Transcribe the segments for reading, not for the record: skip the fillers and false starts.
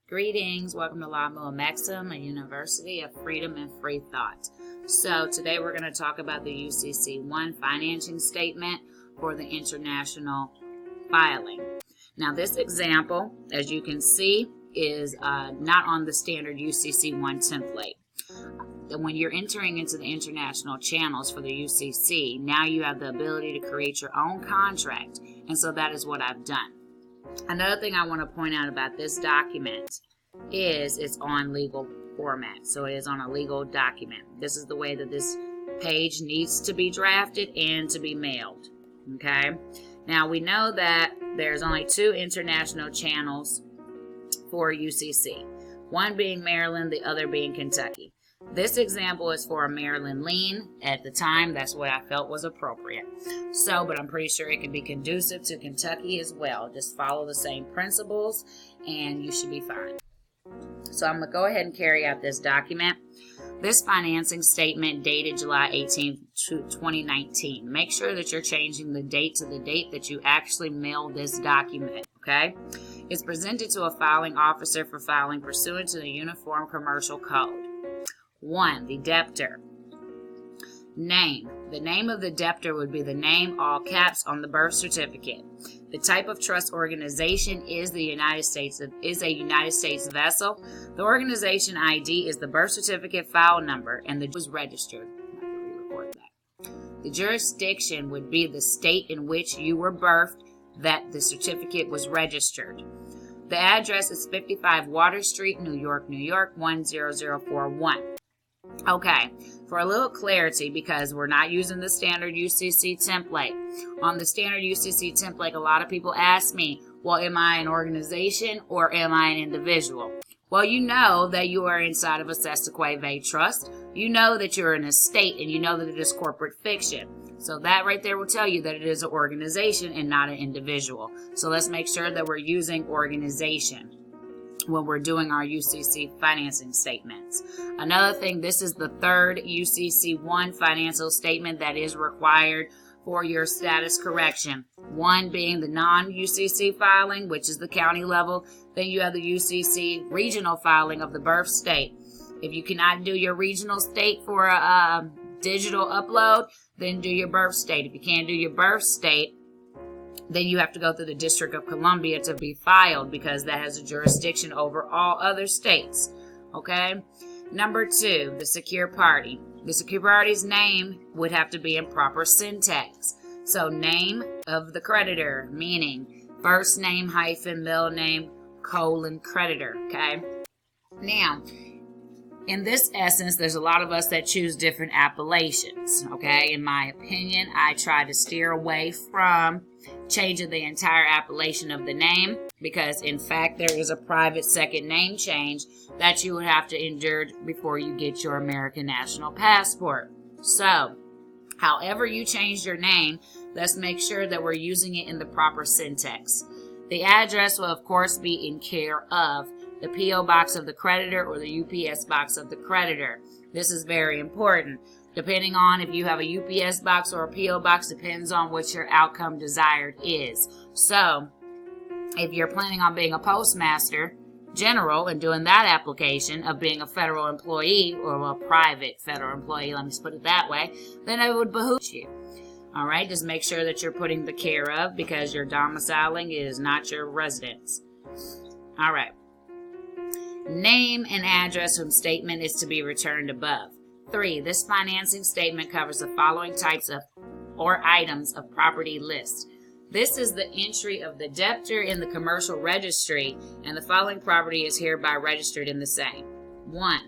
Greetings, welcome to La Maxim, a university of freedom and free thought. So today we're going to talk about the UCC-1 financing statement for the international filing. Now this example, as you can see, is not on the standard UCC-1 template. When you're entering into the international channels for the UCC, now you have the ability to create your own contract, and so that is what I've done. Another thing I want to point out about this document is it's on legal format. So it is on a legal document. This is the way that this page needs to be drafted and to be mailed. Okay. Now we know that there's only two international channels for UCC. One being Maryland, the other being Kentucky. This example is for a Maryland lien. At the time, that's what I felt was appropriate. So, but I'm pretty sure it can be conducive to Kentucky as well. Just follow the same principles and you should be fine. So I'm going to go ahead and carry out this document. This financing statement dated July 18th, 2019. Make sure that you're changing the date to the date that you actually mailed this document, okay? It's presented to a filing officer for filing pursuant to the Uniform Commercial Code. 1. The debtor. Name. The name of the debtor would be the name, all caps, on the birth certificate. The type of trust organization is a United States vessel. The organization ID is the birth certificate file number, and the was registered. I have to re-record that. The jurisdiction would be the state in which you were birthed, that the certificate was registered. The address is 55 Water Street, New York, 10041. Okay, for a little clarity, because we're not using the standard UCC template. On the standard UCC template, a lot of people ask me, well, am I an organization or am I an individual? Well, you know that you are inside of a Sesquiquave trust. You know that you're an estate, and you know that it is corporate fiction. So that right there will tell you that it is an organization and not an individual. So let's make sure that we're using organization when we're doing our UCC financing statements. Another thing, this is the third UCC-1 financial statement that is required for your status correction. One being the non-UCC filing, which is the county level. Then you have the UCC regional filing of the birth state. If you cannot do your regional state for a digital upload, then do your birth state. If you can't do your birth state, then you have to go through the District of Columbia to be filed, because that has a jurisdiction over all other states. Okay? Number 2, the secure party. The secure party's name would have to be in proper syntax. So name of the creditor, meaning first name hyphen middle name colon creditor. Okay? Now, in this essence, there's a lot of us that choose different appellations. Okay? In my opinion, I try to steer away from changing the entire appellation of the name, because in fact there is a private second name change that you would have to endure before you get your American national passport. So however you change your name, let's make sure that we're using it in the proper syntax. The address will of course be in care of the P.O. box of the creditor or the UPS box of the creditor. This is very important. Depending on if you have a UPS box or a P.O. box, depends on what your outcome desired is. So, if you're planning on being a postmaster general and doing that application of being a federal employee or a private federal employee, let me just put it that way, then it would behoove you. All right, just make sure that you're putting the care of, because your domiciling is not your residence. All right. Name and address from statement is to be returned above. 3. This financing statement covers the following types of or items of property list. This is the entry of the debtor in the commercial registry, and the following property is hereby registered in the same. 1.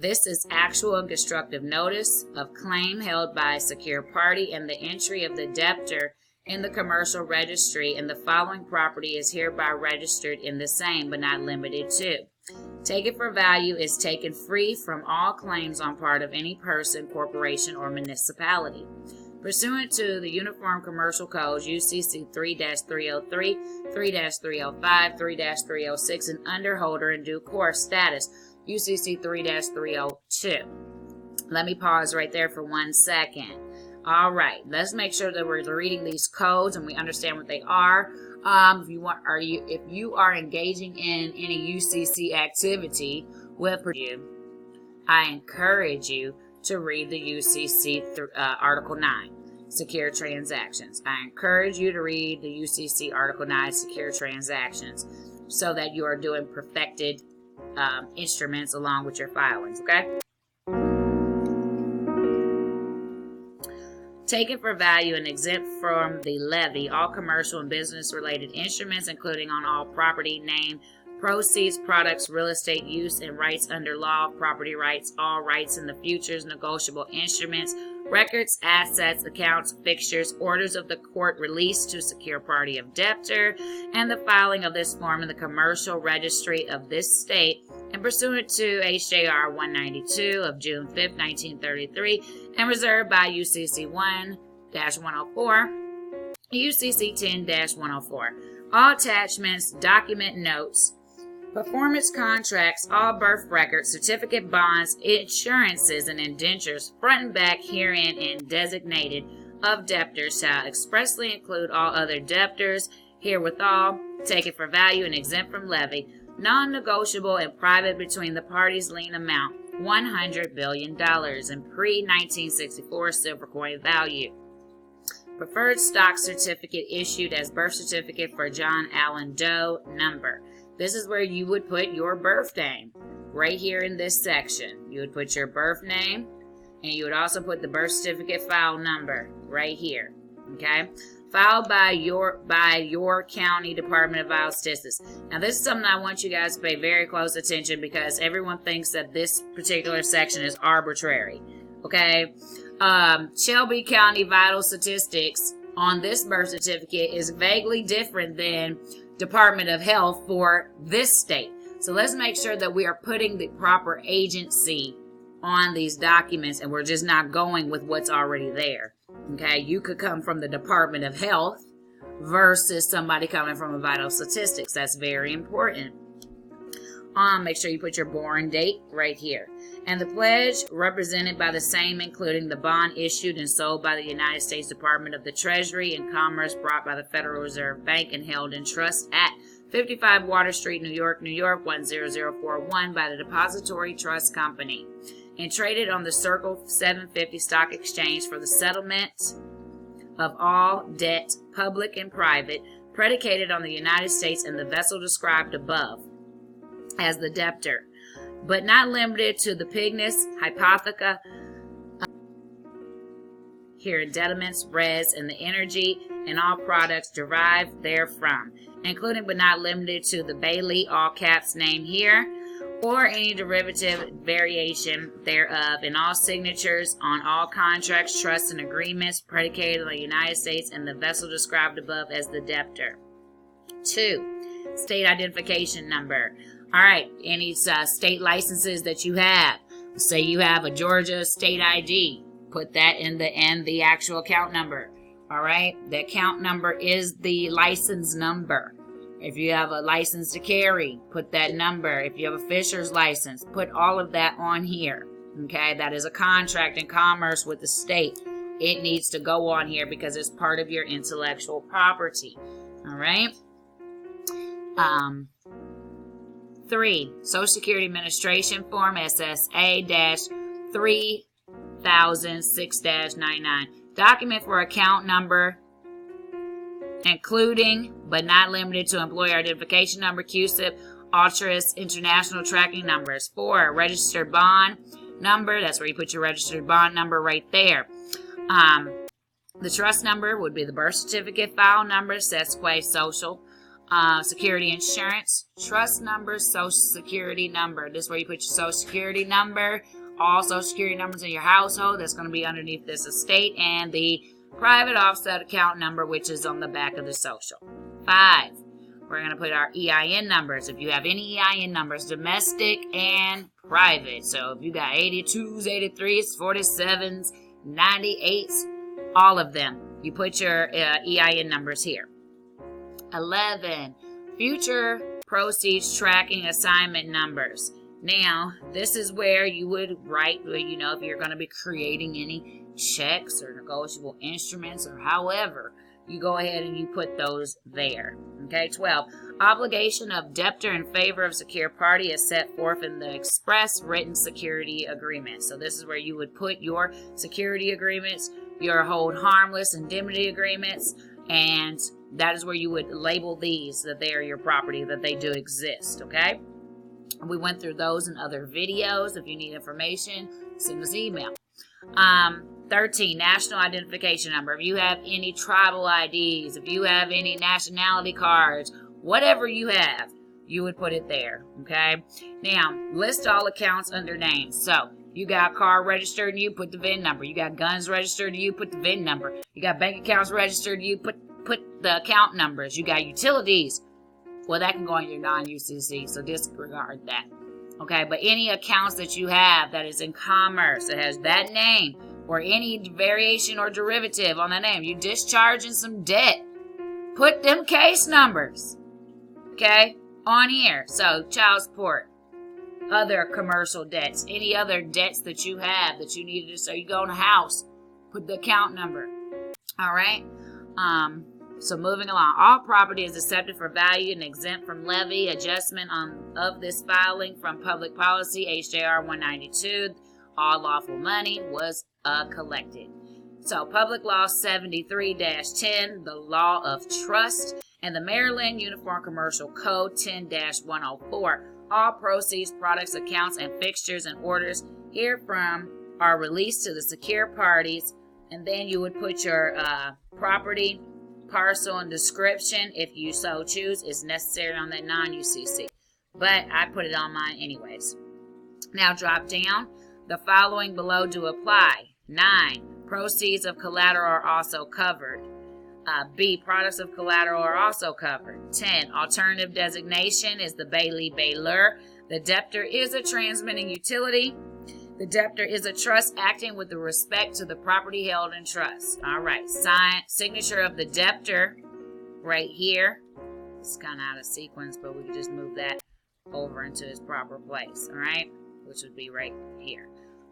This is actual and constructive notice of claim held by a secure party and the entry of the debtor in the commercial registry, and the following property is hereby registered in the same, but not limited to. Taken for value is taken free from all claims on part of any person, corporation, or municipality. Pursuant to the Uniform Commercial Code, UCC 3-303, 3-305, 3-306, and underholder in due course status, UCC 3-302. Let me pause right there for 1 second. All right, let's make sure that we're reading these codes and we understand what they are. If you are engaging in any UCC activity with you, I encourage you to read the UCC Article 9, Secure Transactions. I encourage you to read the UCC Article 9, Secure Transactions, so that you are doing perfected instruments along with your filings, okay? Taken for value and exempt from the levy all commercial and business-related instruments, including on all property, name, proceeds, products, real estate use, and rights under law, property rights, all rights in the futures, negotiable instruments, records, assets, accounts, fixtures, orders of the court released to secure party of debtor, and the filing of this form in the commercial registry of this state, and pursuant to HJR 192 of June 5, 1933, and reserved by UCC 1-104, UCC 10-104. All attachments, document notes, performance contracts, all birth records, certificate bonds, insurances, and indentures, front and back herein and designated of debtors shall expressly include all other debtors herewithal, taken for value and exempt from levy, non-negotiable and private between the parties lien amount, $100 billion in pre-1964 silver coin value. Preferred stock certificate issued as birth certificate for John Allen Doe number. This is where you would put your birth name, right here in this section. You would put your birth name, and you would also put the birth certificate file number right here, okay? Filed by your county Department of Vital Statistics. Now, this is something I want you guys to pay very close attention, because everyone thinks that this particular section is arbitrary, okay? Shelby County Vital Statistics on this birth certificate is vaguely different than Department of Health for this state. So let's make sure that we are putting the proper agency on these documents, and we're just not going with what's already there. Okay, you could come from the Department of Health versus somebody coming from a Vital Statistics. That's very important. Make sure you put your born date right here. And the pledge represented by the same, including the bond issued and sold by the United States Department of the Treasury and Commerce, brought by the Federal Reserve Bank and held in trust at 55 Water Street, New York, 10041 by the Depository Trust Company, and traded on the Circle 750 Stock Exchange for the settlement of all debt, public and private, predicated on the United States and the vessel described above as the debtor, but not limited to the Pignus, Hypotheca, here indebtedness, res, and the energy and all products derived therefrom, including but not limited to the Bailey, all caps name here, or any derivative variation thereof, and all signatures on all contracts, trusts, and agreements predicated on the United States and the vessel described above as the debtor. 2. State identification number. All right, any state licenses that you have. Say you have a Georgia state ID. Put that in the actual account number. All right, the account number is the license number. If you have a license to carry, put that number. If you have a fisher's license, put all of that on here. Okay, that is a contract in commerce with the state. It needs to go on here because it's part of your intellectual property. All right. 3. Social Security Administration Form SSA-3006-99. Document for account number, including but not limited to employer identification number, QSIP, Altruist International tracking numbers. 4. Registered bond number. That's where you put your registered bond number right there. The trust number would be the birth certificate file number, SESQUE social. Security insurance, trust number, social security number. This is where you put your social security number, all social security numbers in your household. That's going to be underneath this estate, and the private offset account number, which is on the back of the social. 5. We're going to put our EIN numbers. If you have any EIN numbers, domestic and private. So if you got 82s, 83s, 47s, 98s, all of them, you put your EIN numbers here. 11. Future proceeds tracking assignment numbers. Now, this is where you would write, you know, if you're going to be creating any checks or negotiable instruments or however you go ahead and you put those there. Okay, 12. Obligation of debtor in favor of secure party is set forth in the express written security agreement. So this is where you would put your security agreements, your hold harmless indemnity agreements, and that is where you would label these, that they are your property, that they do exist, okay? We went through those in other videos. If you need information, send us an email. 13, national identification number. If you have any tribal IDs, if you have any nationality cards, whatever you have, you would put it there, okay? Now, list all accounts under names. So, you got a car registered to you, put the VIN number. You got guns registered to you, put the VIN number. You got bank accounts registered to you, put the account numbers. You got utilities. Well, that can go on your non-UCC, so disregard that. Okay, but any accounts that you have that is in commerce, that has that name, or any variation or derivative on that name, you discharging some debt, put them case numbers, okay, on here. So, child support, other commercial debts, any other debts that you have that you need to, so you go in a house, put the account number, all right? So moving along, all property is accepted for value and exempt from levy adjustment of this filing from public policy, HJR 192. All lawful money was collected. So Public Law 73-10, the Law of Trust, and the Maryland Uniform Commercial Code 10-104. All proceeds, products, accounts, and fixtures and orders herefrom are released to the secure parties, and then you would put your property, parcel, and description, if you so choose, is necessary on that non-UCC. But I put it on mine anyways. Now drop down. The following below do apply. 9. Proceeds of collateral are also covered. B. Products of collateral are also covered. 10. Alternative designation is the Bailey Bailor. The debtor is a transmitting utility. The debtor is a trust acting with respect to the property held in trust. All right. Signature of the debtor right here. It's kind of out of sequence, but we can just move that over into its proper place. All right. Which would be right here.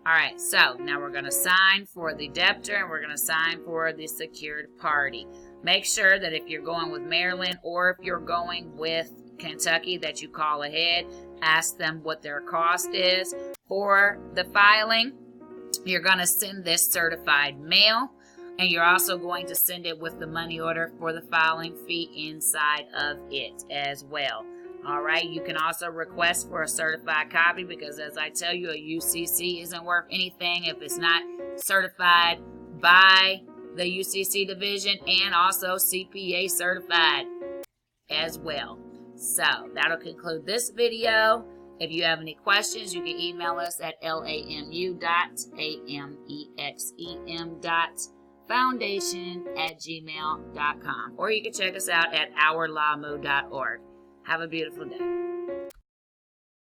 All right. So now we're going to sign for the debtor and we're going to sign for the secured party. Make sure that if you're going with Maryland or if you're going with Kentucky that you call ahead. Ask them what their cost is for the filing. You're going to send this certified mail, and you're also going to send it with the money order for the filing fee inside of it as well. All right, you can also request for a certified copy because, as I tell you, a UCC isn't worth anything if it's not certified by the UCC division and also CPA certified as well. So that'll conclude this video. If you have any questions, you can email us at lamu.amexem.foundation@gmail.com, or you can check us out at ourlamu.org. Have a beautiful day.